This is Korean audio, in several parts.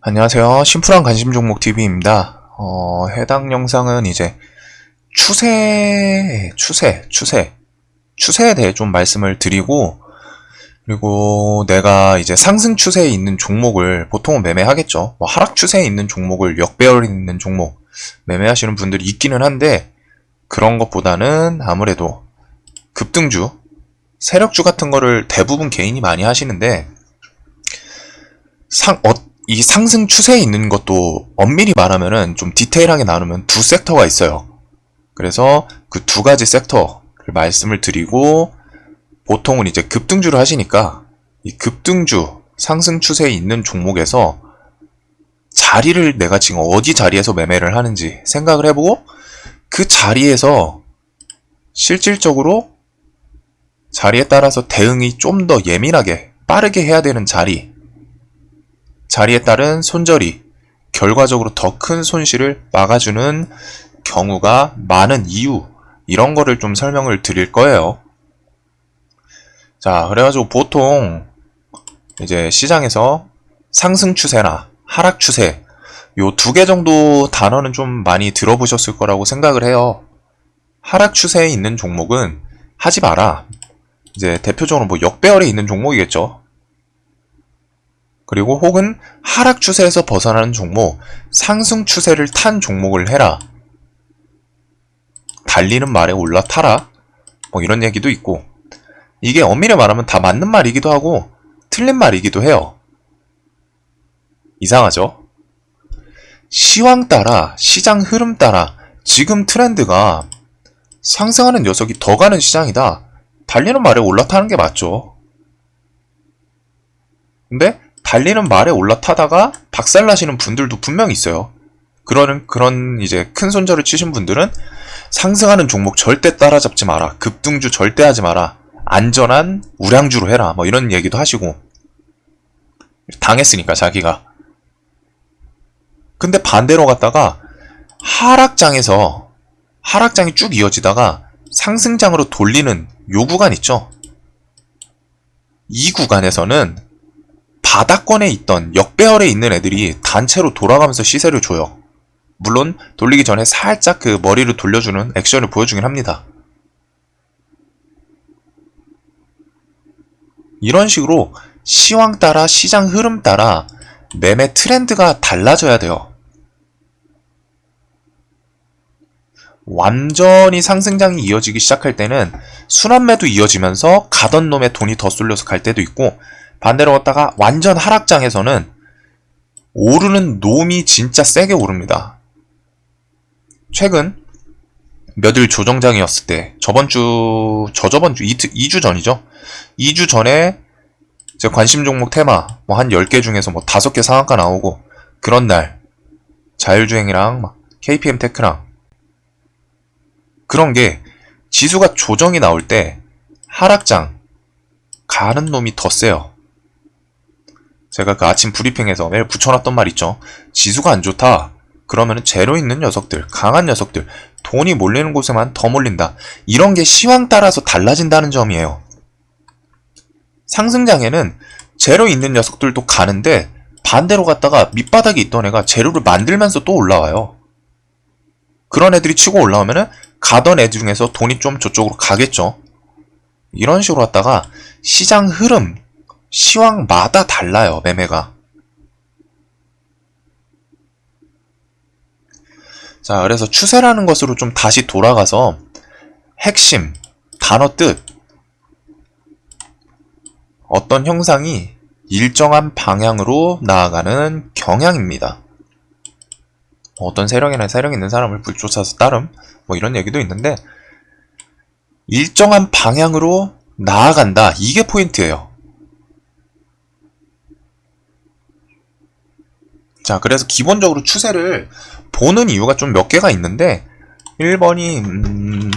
안녕하세요. 심플한 관심 종목 TV입니다. 해당 영상은 이제 추세에 대해 좀 말씀을 드리고, 그리고 내가 이제 상승 추세에 있는 종목을 보통은 매매하겠죠. 뭐 하락 추세에 있는 종목을 역배열에 있는 종목 매매하시는 분들이 있기는 한데, 그런 것보다는 아무래도 급등주, 세력주 같은 거를 대부분 개인이 많이 하시는데, 이 상승 추세에 있는 것도 엄밀히 말하면은 좀 디테일하게 나누면 두 섹터가 있어요. 그래서 그 두 가지 섹터를 말씀을 드리고, 보통은 이제 급등주를 하시니까 이 급등주 상승 추세에 있는 종목에서 자리를 내가 지금 어디 자리에서 매매를 하는지 생각을 해보고, 그 자리에서 실질적으로 자리에 따라서 대응이 좀 더 예민하게 빠르게 해야 되는 자리에 따른 손절이 결과적으로 더 큰 손실을 막아주는 경우가 많은 이유, 이런 거를 좀 설명을 드릴 거예요. 자, 그래가지고 보통 이제 시장에서 상승 추세나 하락 추세, 요 두 개 정도 단어는 좀 많이 들어보셨을 거라고 생각을 해요. 하락 추세에 있는 종목은 하지 마라. 이제 대표적으로 뭐 역배열에 있는 종목이겠죠. 그리고 혹은 하락 추세에서 벗어나는 종목, 상승 추세를 탄 종목을 해라. 달리는 말에 올라타라. 뭐 이런 얘기도 있고, 이게 엄밀히 말하면 다 맞는 말이기도 하고 틀린 말이기도 해요. 이상하죠? 시황 따라, 시장 흐름 따라 지금 트렌드가 상승하는 녀석이 더 가는 시장이다. 달리는 말에 올라타는 게 맞죠. 근데 달리는 말에 올라타다가 박살나시는 분들도 분명히 있어요. 그런 이제 큰 손절을 치신 분들은 상승하는 종목 절대 따라잡지 마라. 급등주 절대 하지 마라. 안전한 우량주로 해라. 뭐 이런 얘기도 하시고. 당했으니까 자기가. 근데 반대로 갔다가 하락장이 쭉 이어지다가 상승장으로 돌리는 요 구간 있죠. 이 구간에서는 바닥권에 있던 역배열에 있는 애들이 단체로 돌아가면서 시세를 줘요. 물론 돌리기 전에 살짝 그 머리를 돌려주는 액션을 보여주긴 합니다. 이런 식으로 시황 따라, 시장 흐름 따라 매매 트렌드가 달라져야 돼요. 완전히 상승장이 이어지기 시작할 때는 순환매도 이어지면서 가던 놈의 돈이 더 쏠려서 갈 때도 있고, 반대로 갔다가 완전 하락장에서는 오르는 놈이 진짜 세게 오릅니다. 최근 몇일 조정장이었을 때, 저저번주 2주 전이죠. 2주 전에 제 관심 종목 테마 뭐 한 10개 중에서 뭐 5개 상한가 나오고, 그런 날 자율주행이랑 막 KPM 테크랑 그런 게 지수가 조정이 나올 때 하락장 가는 놈이 더 세요. 제가 그 아침 브리핑에서 매일 붙여놨던 말 있죠. 지수가 안 좋다. 그러면은 재료 있는 녀석들, 강한 녀석들, 돈이 몰리는 곳에만 더 몰린다. 이런 게 시황 따라서 달라진다는 점이에요. 상승장에는 재료 있는 녀석들도 가는데, 반대로 갔다가 밑바닥에 있던 애가 재료를 만들면서 또 올라와요. 그런 애들이 치고 올라오면은 가던 애들 중에서 돈이 좀 저쪽으로 가겠죠. 이런 식으로 갔다가 시장 흐름, 시황마다 달라요, 매매가. 자, 그래서 추세라는 것으로 좀 다시 돌아가서 핵심, 단어 뜻, 어떤 형상이 일정한 방향으로 나아가는 경향입니다. 어떤 세력이나 세력 있는 사람을 불쫓아서 따름, 뭐 이런 얘기도 있는데, 일정한 방향으로 나아간다. 이게 포인트예요. 자, 그래서 기본적으로 추세를 보는 이유가 좀 몇 개가 있는데, 1번이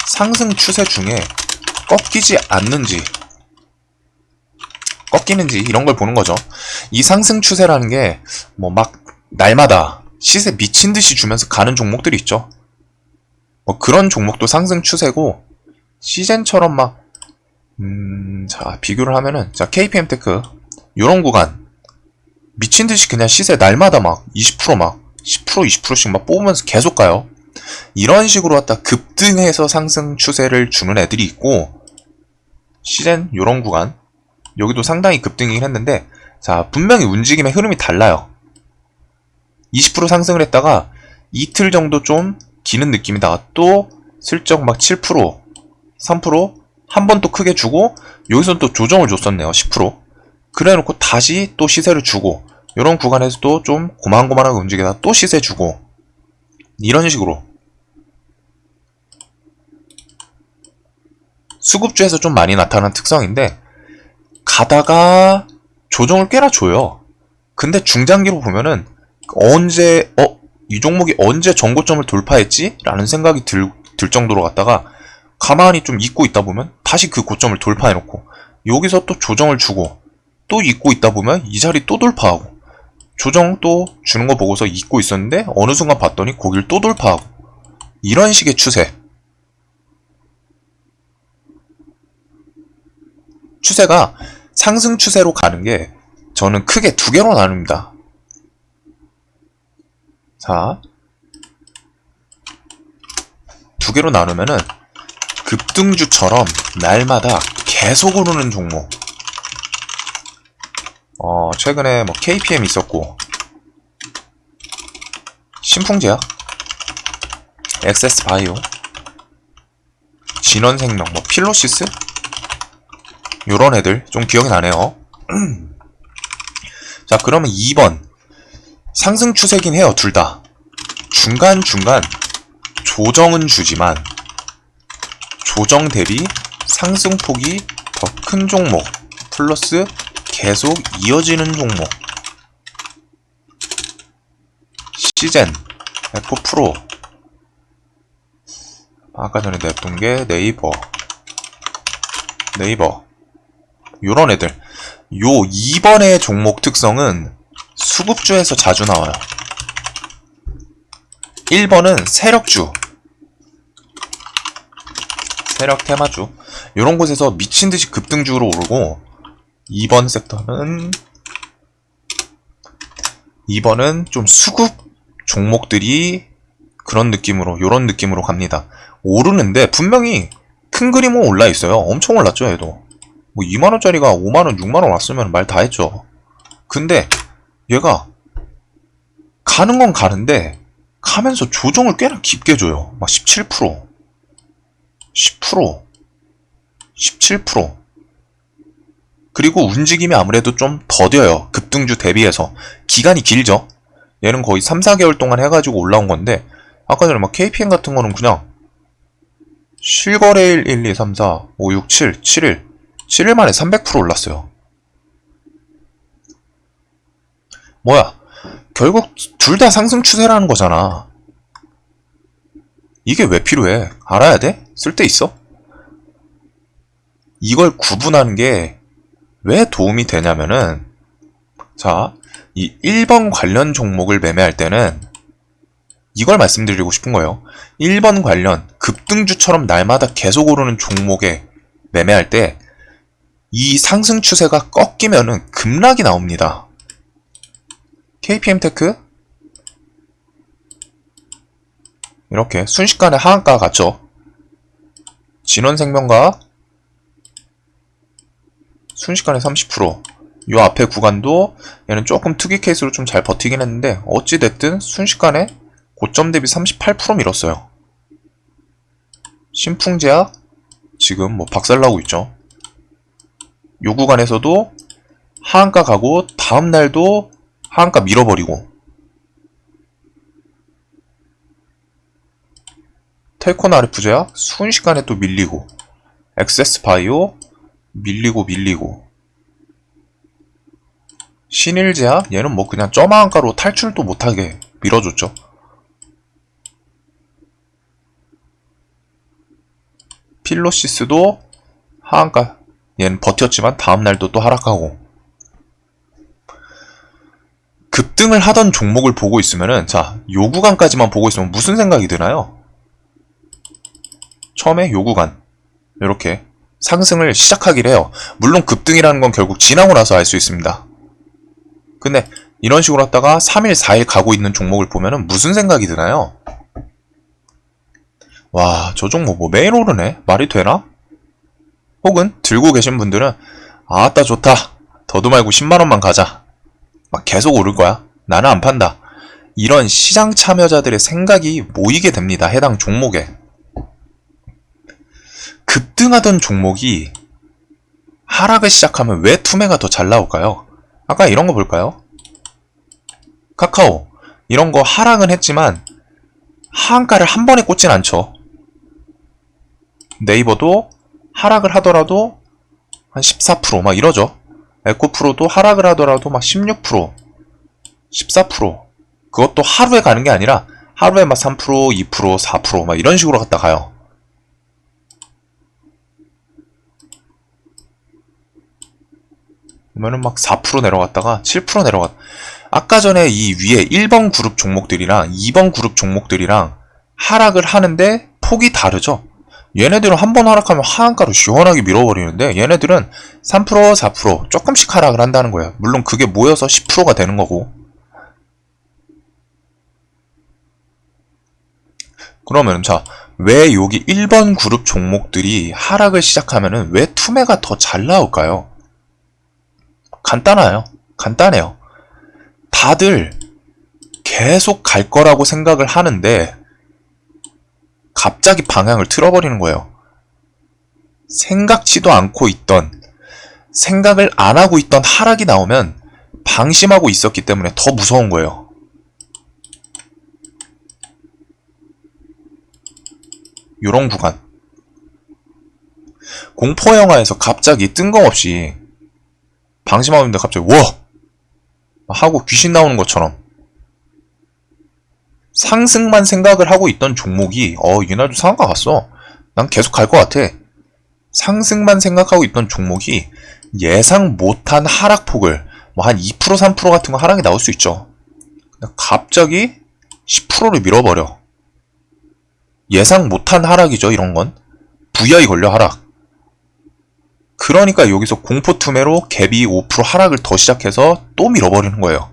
상승 추세 중에 꺾이지 않는지, 꺾이는지 이런 걸 보는 거죠. 이 상승 추세라는 게 뭐 막 날마다 시세 미친 듯이 주면서 가는 종목들이 있죠. 뭐 그런 종목도 상승 추세고, 시젠처럼 자, 비교를 하면은, 자, KPM 테크 요런 구간 미친듯이 그냥 시세 날마다 막 20% 막 10% 20%씩 막 뽑으면서 계속 가요. 이런 식으로 갖다 급등해서 상승 추세를 주는 애들이 있고, 시젠 요런 구간 여기도 상당히 급등이긴 했는데, 자 분명히 움직임의 흐름이 달라요. 20% 상승을 했다가 이틀 정도 좀 기는 느낌이다가 또 슬쩍 막 7% 3% 한 번 또 크게 주고, 여기서 또 조정을 줬었네요. 10%. 그래 놓고 다시 또 시세를 주고, 이런 구간에서도 좀 고만고만하게 움직이다가 또 시세 주고, 이런 식으로 수급주에서 좀 많이 나타나는 특성인데, 가다가 조정을 꽤나 줘요. 근데 중장기로 보면은 언제 이 종목이 언제 전고점을 돌파했지? 라는 생각이 들 정도로 갔다가 가만히 좀 잊고 있다 보면 다시 그 고점을 돌파해놓고, 여기서 또 조정을 주고 또 잊고 있다 보면 이 자리 또 돌파하고, 조정 또 주는 거 보고서 잊고 있었는데 어느 순간 봤더니 거길 또 돌파하고, 이런 식의 추세. 추세가 상승 추세로 가는 게 저는 크게 두 개로 나눕니다. 자, 두 개로 나누면은 급등주처럼 날마다 계속 오르는 종목. 최근에 뭐 KPM 있었고, 신풍제약, 엑세스바이오, 진원생명, 뭐 필로시스? 요런 애들 좀 기억이 나네요. 자, 그러면 2번 상승 추세긴 해요. 둘 다 중간중간 조정은 주지만 조정 대비 상승폭이 더 큰 종목 플러스 계속 이어지는 종목. 시젠, 에코프로, 아까 전에 냈던 게 네이버 요런 애들. 요 2번의 종목 특성은 수급주에서 자주 나와요. 1번은 세력주, 세력 테마주, 요런 곳에서 미친듯이 급등주로 오르고, 2번은 좀 수급 종목들이 그런 느낌으로, 요런 느낌으로 갑니다. 오르는데 분명히 큰 그림은 올라 있어요. 엄청 올랐죠, 얘도. 뭐 2만원짜리가 5만원, 6만원 왔으면 말 다 했죠. 근데 얘가 가는 건 가는데 가면서 조정을 꽤나 깊게 줘요. 막 17%, 10%, 17%. 그리고 움직임이 아무래도 좀 더뎌요. 급등주 대비해서. 기간이 길죠. 얘는 거의 3, 4개월 동안 해가지고 올라온 건데, 아까 전에 막 KPM 같은 거는 그냥 실거래일 1, 2, 3, 4, 5, 6, 7, 7일 7일 만에 300% 올랐어요. 뭐야, 결국 둘 다 상승 추세라는 거잖아. 이게 왜 필요해? 알아야 돼? 쓸데 있어? 이걸 구분하는 게 왜 도움이 되냐면은, 자, 이 1번 관련 종목을 매매할 때는 이걸 말씀드리고 싶은 거예요. 1번 관련 급등주처럼 날마다 계속 오르는 종목에 매매할 때 이 상승 추세가 꺾이면은 급락이 나옵니다. KPM테크 이렇게 순식간에 하한가 갔죠. 진원생명과 순식간에 30%. 요 앞에 구간도 얘는 조금 특이 케이스로 좀 잘 버티긴 했는데, 어찌됐든 순식간에 고점 대비 38% 밀었어요. 신풍제약 지금 뭐 박살나고 있죠. 요 구간에서도 하한가 가고 다음날도 하한가 밀어버리고, 텔콘 RF제약 순식간에 또 밀리고, 엑세스바이오 밀리고, 신일제약 얘는 뭐 그냥 점하한가로 탈출도 못하게 밀어줬죠. 필로시스도 하한가 얘는 버텼지만 다음날도 또 하락하고. 급등을 하던 종목을 보고 있으면은, 자, 요 구간까지만 보고 있으면 무슨 생각이 드나요? 처음에 요 구간 이렇게 상승을 시작하기를 해요. 물론 급등이라는 건 결국 지나고 나서 알 수 있습니다. 근데 이런 식으로 하다가 3일, 4일 가고 있는 종목을 보면은 무슨 생각이 드나요? 와, 저 종목 뭐 매일 오르네? 말이 되나? 혹은 들고 계신 분들은 아따 좋다. 더도 말고 10만원만 가자. 막 계속 오를 거야. 나는 안 판다. 이런 시장 참여자들의 생각이 모이게 됩니다. 해당 종목에. 급등하던 종목이 하락을 시작하면 왜 투매가 더 잘 나올까요? 아까 이런 거 볼까요? 카카오. 이런 거 하락은 했지만 하한가를 한 번에 꽂진 않죠. 네이버도 하락을 하더라도 한 14% 이러죠. 에코프로도 하락을 하더라도 16%, 14%. 그것도 하루에 가는 게 아니라 하루에 3%, 2%, 4% 이런 식으로 갔다 가요. 보면은 4% 내려갔다가 7% 내려갔다. 아까 전에 이 위에 1번 그룹 종목들이랑 2번 그룹 종목들이랑 하락을 하는데 폭이 다르죠. 얘네들은 한 번 하락하면 하한가로 시원하게 밀어버리는데 얘네들은 3%, 4% 조금씩 하락을 한다는 거예요. 물론 그게 모여서 10%가 되는 거고. 그러면 자, 왜 여기 1번 그룹 종목들이 하락을 시작하면은 왜 투매가 더 잘 나올까요? 간단해요. 다들 계속 갈 거라고 생각을 하는데 갑자기 방향을 틀어버리는 거예요. 생각지도 않고 있던, 생각을 안 하고 있던 하락이 나오면 방심하고 있었기 때문에 더 무서운 거예요. 요런 구간. 공포영화에서 갑자기 뜬금없이 방심하고 있는데 갑자기 워! 하고 귀신 나오는 것처럼 상승만 생각을 하고 있던 종목이 이날도 상한가 갔어. 난 계속 갈 것 같아. 상승만 생각하고 있던 종목이 예상 못한 하락폭을 한 2%, 3% 같은 거 하락이 나올 수 있죠. 갑자기 10%를 밀어버려. 예상 못한 하락이죠, 이런 건. VI 걸려 하락. 그러니까 여기서 공포투매로 갭이 5% 하락을 더 시작해서 또 밀어버리는 거예요.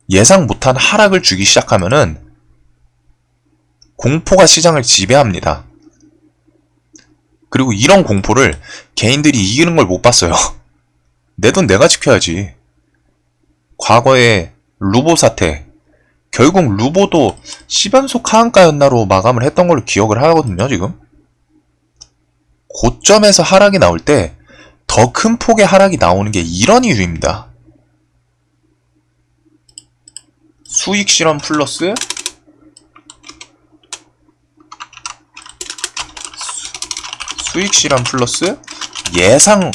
예상 못한 하락을 주기 시작하면은 공포가 시장을 지배합니다. 그리고 이런 공포를 개인들이 이기는 걸 못 봤어요. 내 돈 내가 지켜야지. 과거에 루보 사태, 결국 루보도 10연속 하한가였나로 마감을 했던 걸로 기억을 하거든요, 지금. 고점에서 하락이 나올 때 더 큰 폭의 하락이 나오는 게 이런 이유입니다. 수익 실험 플러스 수익 실험 플러스 예상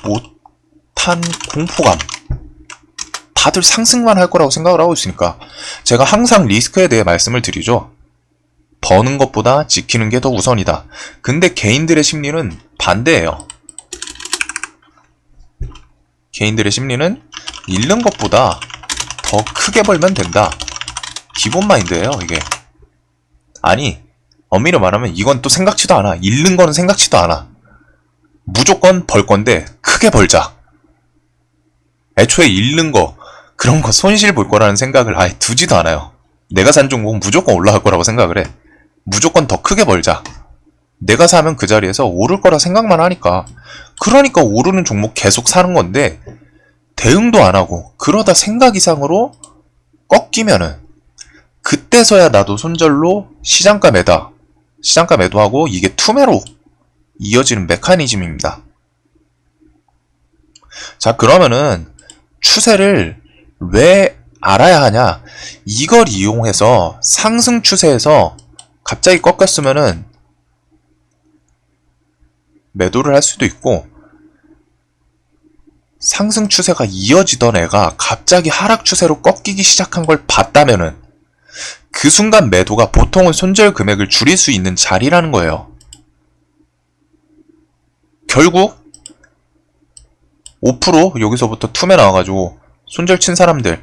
못한 공포감. 다들 상승만 할 거라고 생각을 하고 있으니까 제가 항상 리스크에 대해 말씀을 드리죠. 버는 것보다 지키는 게 더 우선이다. 근데 개인들의 심리는 반대예요. 개인들의 심리는 잃는 것보다 더 크게 벌면 된다. 기본 마인드예요, 이게. 아니, 엄밀히 말하면 이건 또 생각지도 않아. 잃는 거는 생각지도 않아. 무조건 벌 건데 크게 벌자. 애초에 잃는 거, 그런 거 손실 볼 거라는 생각을 아예 두지도 않아요. 내가 산 종목은 무조건 올라갈 거라고 생각을 해. 무조건 더 크게 벌자. 내가 사면 그 자리에서 오를 거라 생각만 하니까. 그러니까 오르는 종목 계속 사는 건데 대응도 안 하고 그러다 생각 이상으로 꺾이면은 그때서야 나도 손절로 시장가 매도하고 이게 투매로 이어지는 메커니즘입니다. 자, 그러면은 추세를 왜 알아야 하냐? 이걸 이용해서 상승 추세에서 갑자기 꺾였으면은 매도를 할 수도 있고, 상승 추세가 이어지던 애가 갑자기 하락 추세로 꺾이기 시작한 걸 봤다면은 그 순간 매도가 보통은 손절 금액을 줄일 수 있는 자리라는 거예요. 결국 5% 여기서부터 투매 나와가지고 손절 친 사람들,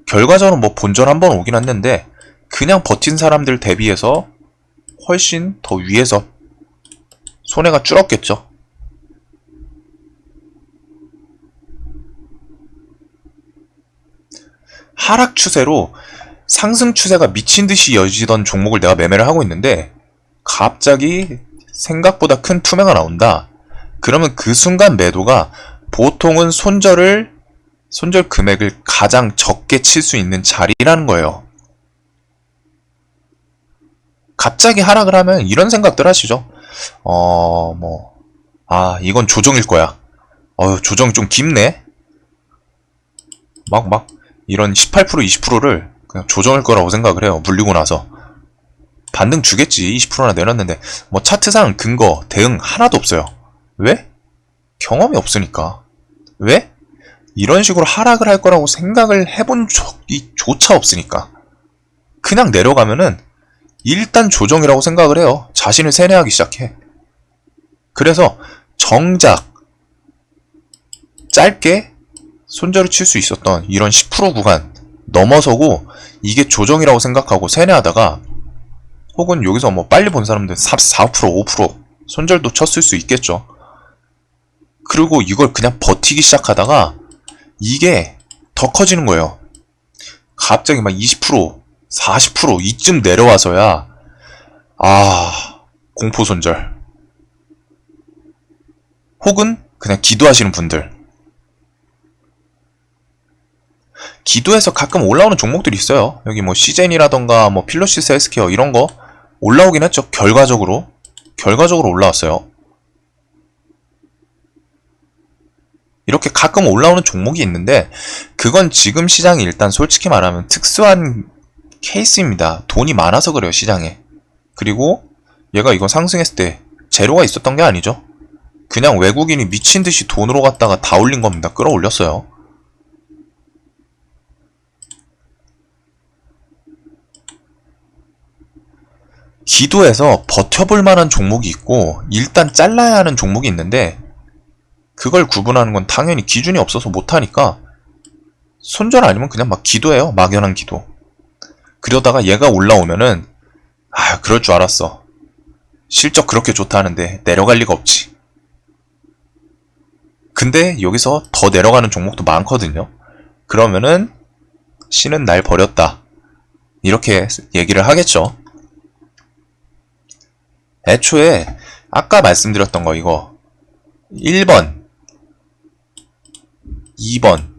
결과적으로 뭐 본전 한번 오긴 했는데 그냥 버틴 사람들 대비해서 훨씬 더 위에서 손해가 줄었겠죠. 하락 추세로 상승 추세가 미친 듯이 이어지던 종목을 내가 매매를 하고 있는데 갑자기 생각보다 큰 투매가 나온다. 그러면 그 순간 매도가 보통은 손절 금액을 가장 적게 칠 수 있는 자리라는 거예요. 갑자기 하락을 하면 이런 생각들 하시죠. 이건 조정일 거야. 조정이 좀 깊네? 이런 18%, 20%를 그냥 조정일 거라고 생각을 해요. 물리고 나서. 반등 주겠지. 20%나 내렸는데. 차트상 근거, 대응 하나도 없어요. 왜? 경험이 없으니까. 왜? 이런 식으로 하락을 할 거라고 생각을 해본 적이 조차 없으니까. 그냥 내려가면은 일단 조정이라고 생각을 해요. 자신을 세뇌하기 시작해. 그래서 정작 짧게 손절을 칠 수 있었던 이런 10% 구간 넘어서고 이게 조정이라고 생각하고 세뇌하다가 혹은 여기서 빨리 본 사람들 4%, 5% 손절도 쳤을 수 있겠죠. 그리고 이걸 그냥 버티기 시작하다가 이게 더 커지는 거예요. 갑자기 20%, 40% 이쯤 내려와서야 공포 손절. 혹은 그냥 기도하시는 분들. 기도해서 가끔 올라오는 종목들이 있어요. 여기 시젠이라던가 필로시스 헬스케어 이런 거 올라오긴 했죠. 결과적으로 올라왔어요. 이렇게 가끔 올라오는 종목이 있는데 그건 지금 시장이 일단 솔직히 말하면 특수한 케이스입니다. 돈이 많아서 그래요, 시장에. 그리고 얘가 이거 상승했을 때 재료가 있었던 게 아니죠. 그냥 외국인이 미친듯이 돈으로 갔다가 다 올린 겁니다. 끌어올렸어요. 기도해서 버텨볼 만한 종목이 있고 일단 잘라야 하는 종목이 있는데 그걸 구분하는 건 당연히 기준이 없어서 못하니까 손절 아니면 그냥 기도해요. 막연한 기도. 그러다가 얘가 올라오면은 그럴 줄 알았어. 실적 그렇게 좋다는데 내려갈 리가 없지. 근데 여기서 더 내려가는 종목도 많거든요. 그러면은 씨는 날 버렸다. 이렇게 얘기를 하겠죠. 애초에 아까 말씀드렸던 거 이거 1번 2번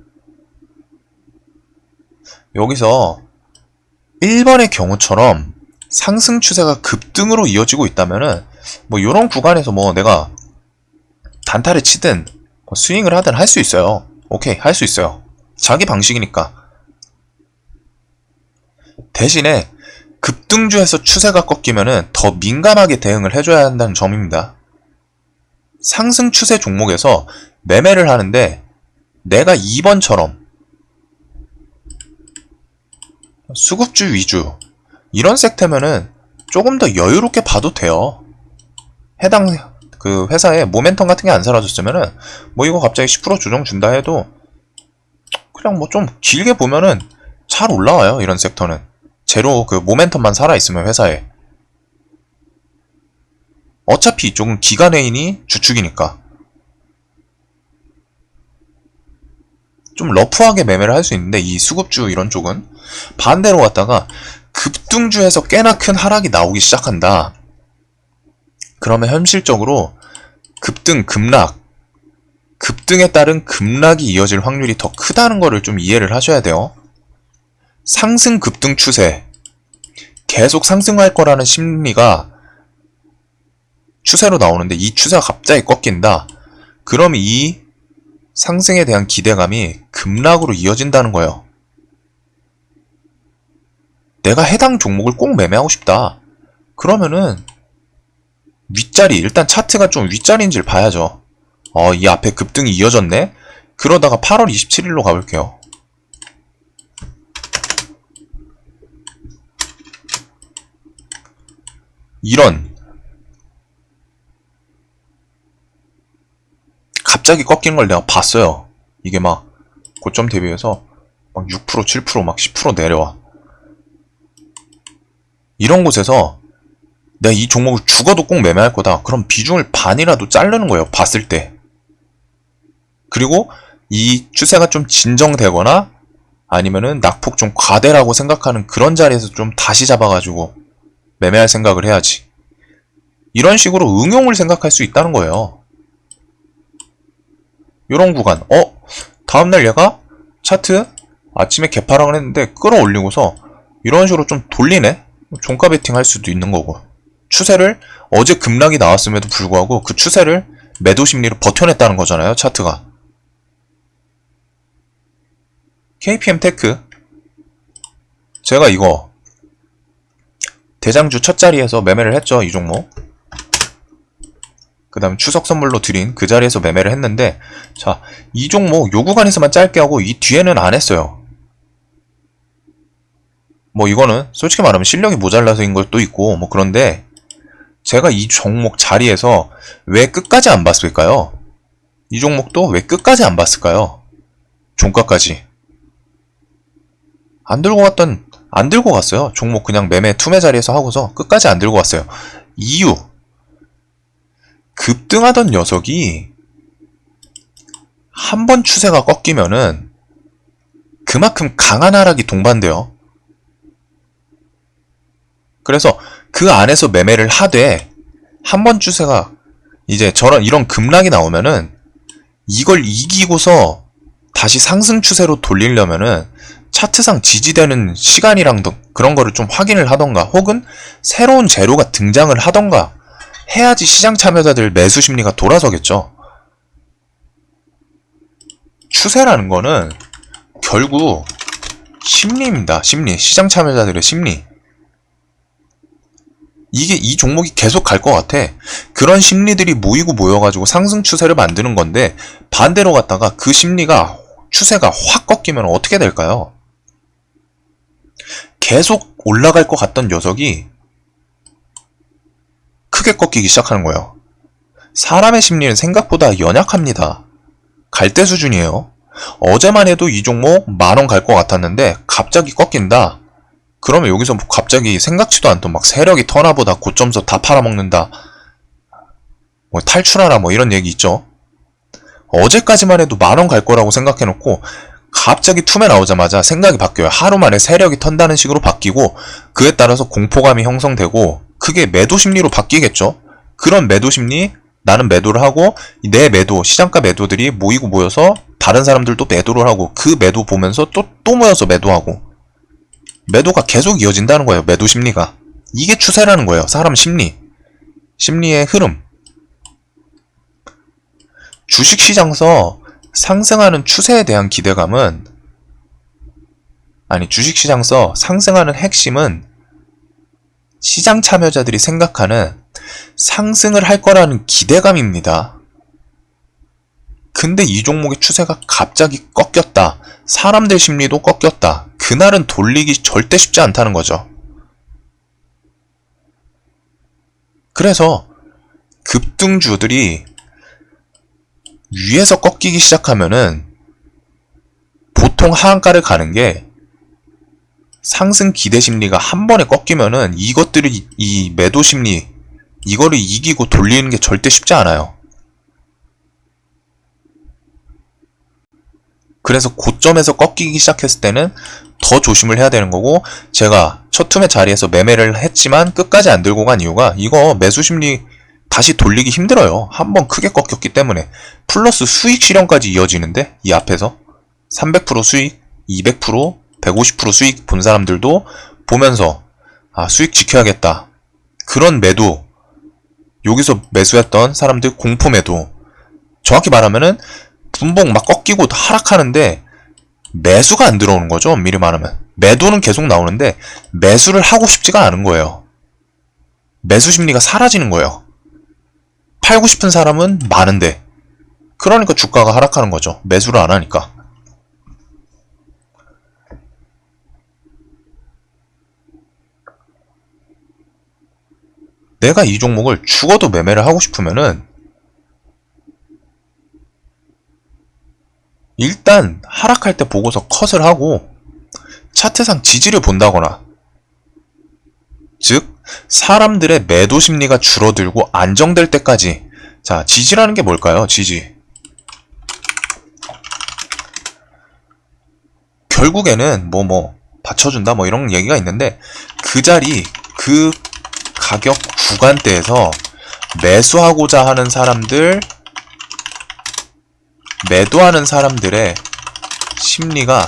여기서 1번의 경우처럼 상승 추세가 급등으로 이어지고 있다면은 요런 구간에서 내가 단타를 치든 스윙을 하든 할 수 있어요. 오케이, 할 수 있어요. 자기 방식이니까. 대신에 급등주에서 추세가 꺾이면은 더 민감하게 대응을 해줘야 한다는 점입니다. 상승 추세 종목에서 매매를 하는데 내가 2번처럼 수급주 위주 이런 섹터면은 조금 더 여유롭게 봐도 돼요. 해당 그 회사에 모멘텀 같은 게 안 사라졌으면은 이거 갑자기 10% 조정 준다 해도 그냥 좀 길게 보면은 잘 올라와요. 이런 섹터는 제로 그 모멘텀만 살아있으면 회사에. 어차피 이쪽은 기관회인이 주축이니까 좀 러프하게 매매를 할 수 있는데 이 수급주 이런 쪽은 반대로 갔다가 급등주에서 꽤나 큰 하락이 나오기 시작한다. 그러면 현실적으로 급등, 급락, 급등에 따른 급락이 이어질 확률이 더 크다는 거를 좀 이해를 하셔야 돼요. 상승 급등 추세, 계속 상승할 거라는 심리가 추세로 나오는데 이 추세가 갑자기 꺾인다. 그럼 이 상승에 대한 기대감이 급락으로 이어진다는 거예요. 내가 해당 종목을 꼭 매매하고 싶다. 그러면은 윗자리, 일단 차트가 좀 윗자리인지를 봐야죠. 이 앞에 급등이 이어졌네? 그러다가 8월 27일로 가볼게요. 이런 갑자기 꺾이는 걸 내가 봤어요. 이게 고점 대비해서 6%, 7%, 10% 내려와. 이런 곳에서 내가 이 종목을 죽어도 꼭 매매할 거다. 그럼 비중을 반이라도 자르는 거예요. 봤을 때. 그리고 이 추세가 좀 진정되거나 아니면은 낙폭 좀 과대라고 생각하는 그런 자리에서 좀 다시 잡아가지고 매매할 생각을 해야지. 이런 식으로 응용을 생각할 수 있다는 거예요. 요런 구간. 다음날 얘가 차트 아침에 개파락을 했는데 끌어올리고서 이런 식으로 좀 돌리네? 종가 베팅 할 수도 있는 거고. 추세를 어제 급락이 나왔음에도 불구하고 그 추세를 매도 심리로 버텨냈다는 거잖아요, 차트가. KPM 테크. 제가 이거 대장주 첫 자리에서 매매를 했죠, 이 종목. 그 다음 추석 선물로 드린 그 자리에서 매매를 했는데, 자, 이 종목 요 구간에서만 짧게 하고 이 뒤에는 안 했어요. 뭐 이거는 솔직히 말하면 실력이 모자라서인 것도 있고 뭐 그런데, 제가 이 종목 자리에서 왜 끝까지 안 봤을까요? 이 종목도 왜 끝까지 안 봤을까요? 종가까지 안 들고 갔어요. 종목 그냥 매매 투매 자리에서 하고서 끝까지 안 들고 갔어요. 이유, 급등하던 녀석이 한 번 추세가 꺾이면은 그만큼 강한 하락이 동반돼요. 그래서 그 안에서 매매를 하되 한 번 추세가 이제 이런 급락이 나오면은 이걸 이기고서 다시 상승 추세로 돌리려면은 차트상 지지되는 시간이랑 그런 거를 좀 확인을 하던가 혹은 새로운 재료가 등장을 하던가 해야지 시장 참여자들 매수 심리가 돌아서겠죠. 추세라는 거는 결국 심리입니다. 심리. 시장 참여자들의 심리. 이 종목이 계속 갈 것 같아. 그런 심리들이 모이고 모여가지고 상승 추세를 만드는 건데, 반대로 갔다가 그 심리가, 추세가 확 꺾이면 어떻게 될까요? 계속 올라갈 것 같던 녀석이 크게 꺾이기 시작하는 거예요. 사람의 심리는 생각보다 연약합니다. 갈대 수준이에요. 어제만 해도 이 종목 10,000원 갈 것 같았는데 갑자기 꺾인다. 그러면 여기서 갑자기 생각지도 않던 막 세력이 터나보다 고점서 다 팔아먹는다. 뭐 탈출하라 뭐 이런 얘기 있죠. 어제까지만 해도 10,000원 갈 거라고 생각해놓고 갑자기 투매 나오자마자 생각이 바뀌어요. 하루 만에 세력이 턴다는 식으로 바뀌고 그에 따라서 공포감이 형성되고 그게 매도 심리로 바뀌겠죠. 그런 매도 심리, 나는 매도를 하고 내 매도, 시장가 매도들이 모이고 모여서 다른 사람들도 매도를 하고 그 매도 보면서 또 모여서 매도하고 매도가 계속 이어진다는 거예요. 매도 심리가. 이게 추세라는 거예요. 사람 심리. 심리의 흐름. 주식시장서 상승하는 추세에 대한 기대감은, 주식시장서 상승하는 핵심은 시장 참여자들이 생각하는 상승을 할 거라는 기대감입니다. 근데 이 종목의 추세가 갑자기 꺾였다. 사람들 심리도 꺾였다. 그날은 돌리기 절대 쉽지 않다는 거죠. 그래서 급등주들이 위에서 꺾이기 시작하면은 보통 하한가를 가는 게 상승 기대 심리가 한 번에 꺾이면은 이것들이 이 매도 심리 이거를 이기고 돌리는 게 절대 쉽지 않아요. 그래서 고점에서 꺾이기 시작했을 때는 더 조심을 해야 되는 거고, 제가 첫 투매 자리에서 매매를 했지만 끝까지 안 들고 간 이유가 이거 매수 심리 다시 돌리기 힘들어요. 한번 크게 꺾였기 때문에. 플러스 수익 실현까지 이어지는데 이 앞에서 300% 수익, 200%, 150% 수익 본 사람들도 보면서 수익 지켜야겠다. 그런 매도, 여기서 매수했던 사람들 공포 매도. 정확히 말하면은 분봉 막 꺾이고 하락하는데 매수가 안 들어오는 거죠. 미리 말하면. 매도는 계속 나오는데 매수를 하고 싶지가 않은 거예요. 매수 심리가 사라지는 거예요. 팔고 싶은 사람은 많은데. 그러니까 주가가 하락하는 거죠. 매수를 안 하니까. 내가 이 종목을 죽어도 매매를 하고 싶으면은 일단 하락할 때 보고서 컷을 하고 차트상 지지를 본다거나, 즉 사람들의 매도 심리가 줄어들고 안정될 때까지. 자, 지지라는 게 뭘까요? 지지. 결국에는 받쳐준다 이런 얘기가 있는데, 그 자리, 그 가격 구간대에서 매수하고자 하는 사람들, 매도하는 사람들의 심리가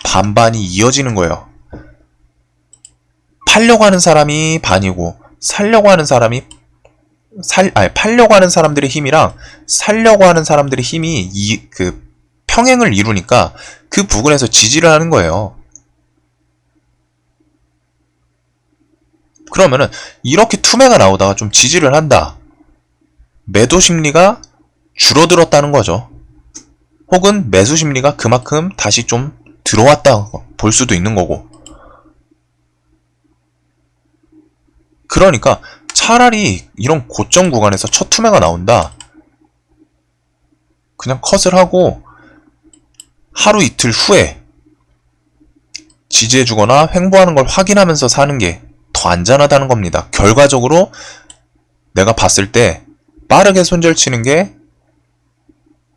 반반이 이어지는 거예요. 팔려고 하는 사람이 반이고, 살려고 하는 사람이 팔려고 하는 사람들의 힘이랑 살려고 하는 사람들의 힘이 평행을 이루니까 그 부분에서 지지를 하는 거예요. 그러면은 이렇게 투매가 나오다가 좀 지지를 한다. 매도 심리가 줄어들었다는 거죠. 혹은 매수 심리가 그만큼 다시 좀 들어왔다 볼 수도 있는 거고. 그러니까 차라리 이런 고점 구간에서 첫 투매가 나온다. 그냥 컷을 하고 하루 이틀 후에 지지해주거나 횡보하는 걸 확인하면서 사는 게 더 안전하다는 겁니다. 결과적으로 내가 봤을 때 빠르게 손절 치는 게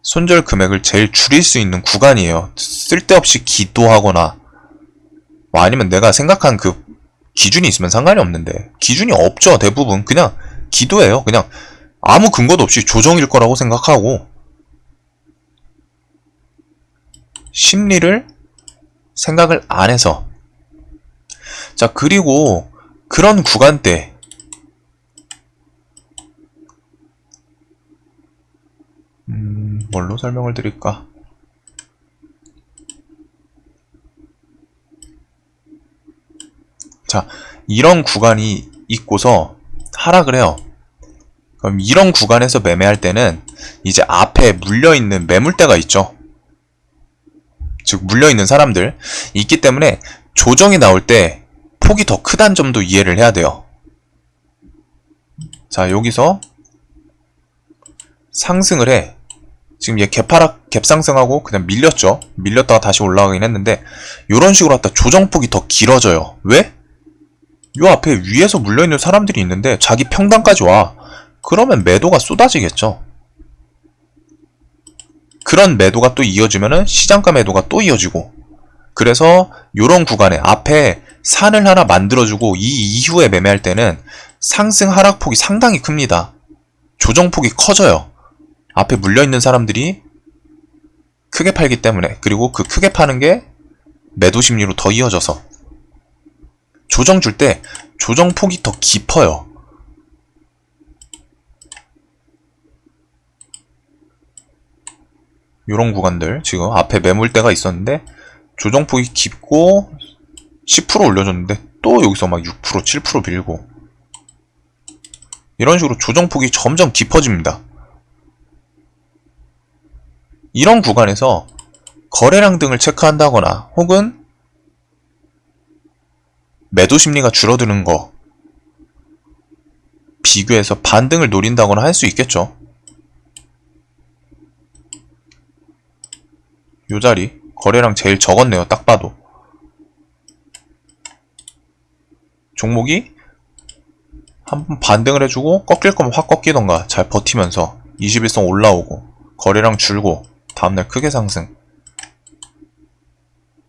손절 금액을 제일 줄일 수 있는 구간이에요. 쓸데없이 기도하거나 아니면 내가 생각한 그 기준이 있으면 상관이 없는데, 기준이 없죠. 대부분 그냥 기도예요. 그냥 아무 근거도 없이 조정일 거라고 생각하고 심리를 생각을 안 해서. 자, 그리고 그런 구간대 뭘로 설명을 드릴까? 자, 이런 구간이 있고서 하락을 해요. 그럼 이런 구간에서 매매할 때는 이제 앞에 물려있는 매물대가 있죠. 즉 물려있는 사람들 있기 때문에 조정이 나올 때 폭이 더 크다는 점도 이해를 해야 돼요. 자, 여기서 상승을 해. 지금 얘 갭상승하고 그냥 밀렸죠. 밀렸다가 다시 올라가긴 했는데 이런 식으로 갖다 조정폭이 더 길어져요. 왜? 요 앞에 위에서 물려있는 사람들이 있는데 자기 평단까지 와. 그러면 매도가 쏟아지겠죠. 그런 매도가 또 이어지면은 시장가 매도가 또 이어지고, 그래서 요런 구간에 앞에 산을 하나 만들어주고 이 이후에 매매할 때는 상승 하락폭이 상당히 큽니다. 조정폭이 커져요. 앞에 물려있는 사람들이 크게 팔기 때문에. 그리고 그 크게 파는 게 매도 심리로 더 이어져서 조정 줄 때 조정폭이 더 깊어요. 요런 구간들 지금 앞에 매물대가 있었는데 조정폭이 깊고 10% 올려줬는데 또 여기서 막 6%, 7% 밀고, 이런 식으로 조정폭이 점점 깊어집니다. 이런 구간에서 거래량 등을 체크한다거나 혹은 매도 심리가 줄어드는 거 비교해서 반등을 노린다거나 할 수 있겠죠. 요 자리 거래량 제일 적었네요. 딱 봐도 종목이 한번 반등을 해주고 꺾일 거면 확 꺾이던가 잘 버티면서 21선 올라오고 거래량 줄고 다음날 크게 상승.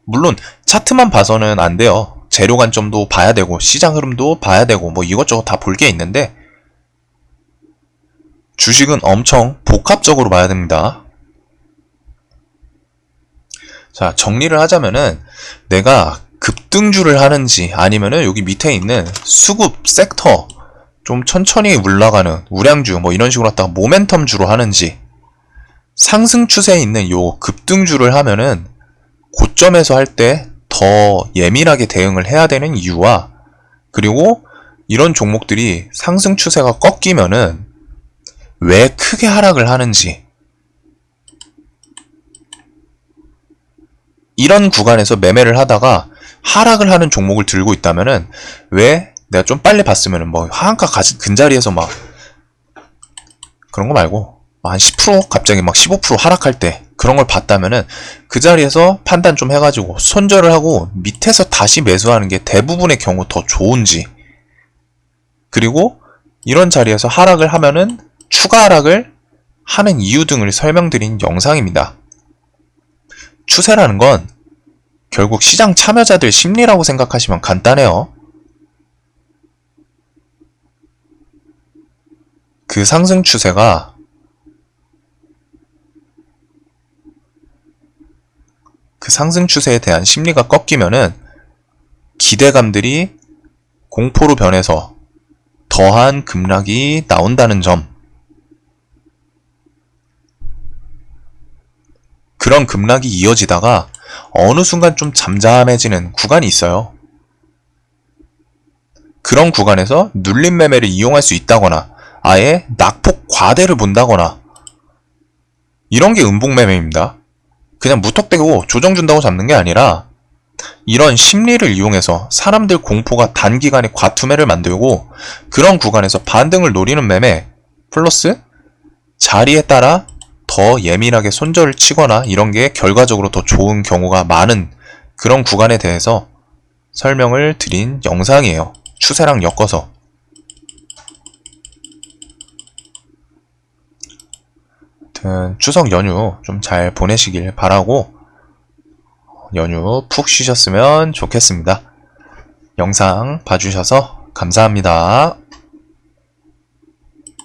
물론 차트만 봐서는 안 돼요. 재료 관점도 봐야 되고 시장 흐름도 봐야 되고 이것저것 다 볼 게 있는데, 주식은 엄청 복합적으로 봐야 됩니다. 자, 정리를 하자면은 내가 급등주를 하는지 아니면은 여기 밑에 있는 수급 섹터 좀 천천히 올라가는 우량주 이런 식으로 갖다가 모멘텀주로 하는지, 상승 추세에 있는 요 급등주를 하면은 고점에서 할 때 더 예민하게 대응을 해야 되는 이유와, 그리고 이런 종목들이 상승 추세가 꺾이면은 왜 크게 하락을 하는지, 이런 구간에서 매매를 하다가 하락을 하는 종목을 들고 있다면은 왜 내가 좀 빨리 봤으면은 하한가 근자리에서 그런 거 말고 한 10% 갑자기 15% 하락할 때 그런 걸 봤다면은 그 자리에서 판단 좀 해가지고 손절을 하고 밑에서 다시 매수하는 게 대부분의 경우 더 좋은지, 그리고 이런 자리에서 하락을 하면은 추가 하락을 하는 이유 등을 설명드린 영상입니다. 추세라는 건 결국 시장 참여자들 심리라고 생각하시면 간단해요. 그 상승 추세가 그 상승 추세에 대한 심리가 꺾이면은 기대감들이 공포로 변해서 더한 급락이 나온다는 점. 그런 급락이 이어지다가 어느 순간 좀 잠잠해지는 구간이 있어요. 그런 구간에서 눌림 매매를 이용할 수 있다거나 아예 낙폭 과대를 본다거나 이런 게 음봉 매매입니다. 그냥 무턱대고 조정 준다고 잡는 게 아니라 이런 심리를 이용해서 사람들 공포가 단기간에 과투매를 만들고 그런 구간에서 반등을 노리는 매매 플러스 자리에 따라 더 예민하게 손절을 치거나 이런 게 결과적으로 더 좋은 경우가 많은 그런 구간에 대해서 설명을 드린 영상이에요. 추세랑 엮어서. 아무튼 추석 연휴 좀 잘 보내시길 바라고 연휴 푹 쉬셨으면 좋겠습니다. 영상 봐주셔서 감사합니다.